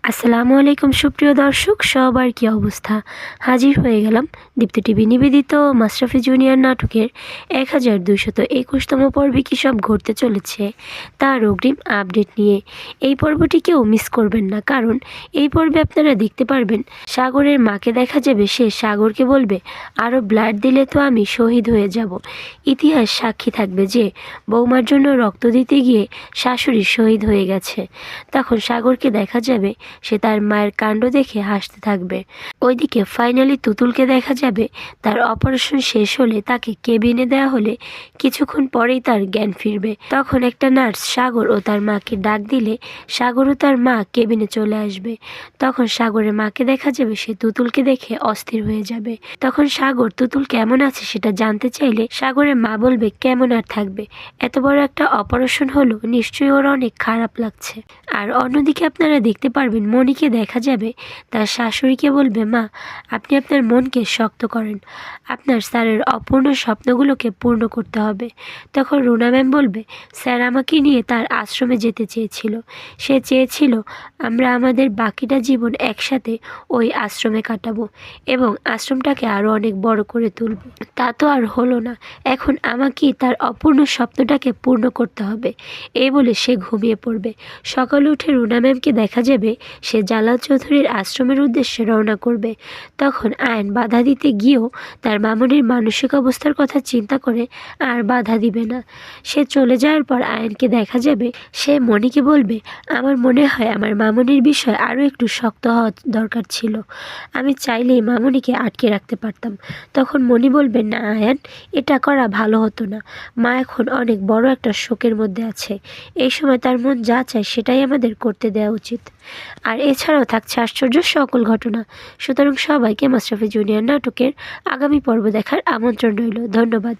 আসসালামু আলাইকুম সুপ্রিয় দর্শক, সবার কি অবস্থা? হাজির হয়ে গেলাম দীপ্ত টিভি নিবেদিত মাশরাফি জুনিয়র নাটকের 1221তম পর্বে কী সব ঘটতে চলেছে তার অগ্রিম আপডেট নিয়ে। এই পর্বটি কেউ মিস করবেন না, কারণ এই পর্বে আপনারা দেখতে পারবেন সাগরের মাকে দেখা যাবে সে সাগরকে বলবে, আরও ব্লাড দিলে তো আমি শহীদ হয়ে যাব। ইতিহাস সাক্ষী থাকবে যে বৌমার জন্য রক্ত দিতে গিয়ে শাশুড়ি শহীদ হয়ে গেছে। তখন সাগরকে দেখা যাবে সে তার মায়ের কাণ্ড দেখে হাসতে থাকবে। ওইদিকে ফাইনালি তুতুলকে দেখা যাবে তার অপারেশন শেষ হলে তাকে কেবিনে দেওয়া হলে কিছুক্ষণ পরেই তার জ্ঞান ফিরবে। তখন একটা নার্স সাগর ও তার মাকে ডাক দিলে সাগর ও তার মা কেবিনে চলে আসবে। তখন সাগরের মাকে দেখা যাবে সে তুতুলকে দেখে অস্থির হয়ে যাবে। তখন সাগর তুতুল কেমন আছে সেটা জানতে চাইলে সাগরের মা বলবে, কেমন আর থাকবে, এত বড় একটা অপারেশন হলো, নিশ্চয়ই ওর অনেক খারাপ লাগছে। আর অন্যদিকে আপনারা দেখতে পারবেন মনিকে দেখা যাবে তার শাশুড়িকে বলবে, মা আপনি আপনার মনকে শক্ত করেন, আপনার স্যারের অপূর্ণ স্বপ্নগুলোকে পূর্ণ করতে হবে। তখন রুনা ম্যাম বলবে, স্যার আমাকে নিয়ে তার আশ্রমে যেতে চেয়েছিল, সে চেয়েছিল আমরা আমাদের বাকিটা জীবন একসাথে ওই আশ্রমে কাটাবো এবং আশ্রমটাকে আরও অনেক বড় করে তুলব। তা তো আর হলো না, এখন আমাকেই তার অপূর্ণ স্বপ্নটাকে পূর্ণ করতে হবে। এই বলে সে ঘুমিয়ে পড়বে। সকালে উঠে রুনা ম্যামকে দেখা যাবে সে জালাল চৌধুরীর আশ্রমের উদ্দেশ্যে রওনা করবে। তখন আয়ন বাধা দিতে গিয়েও তার মামনির মানসিক অবস্থার কথা চিন্তা করে আর বাধা দিবে না। সে চলে যাওয়ার পর আয়নকে দেখা যাবে সে মনিকে বলবে, আমার মনে হয় আমার মামনির বিষয় আরও একটু শক্ত হওয়া দরকার ছিল, আমি চাইলেই মামনিকে আটকে রাখতে পারতাম। তখন মনি বলবে, না আয়ন, এটা করা ভালো হতো না, মা এখন অনেক বড় একটা শোকের মধ্যে আছে, এই সময় তার মন যা চায় সেটাই আমাদের করতে দেওয়া উচিত। আর এছাড়াও থাকছে আশ্চর্য সকল ঘটনা। সুতরাং সবাইকে মাশরাফি জুনিয়র নাটকের আগামী পর্ব দেখার আমন্ত্রণ রইল। ধন্যবাদ।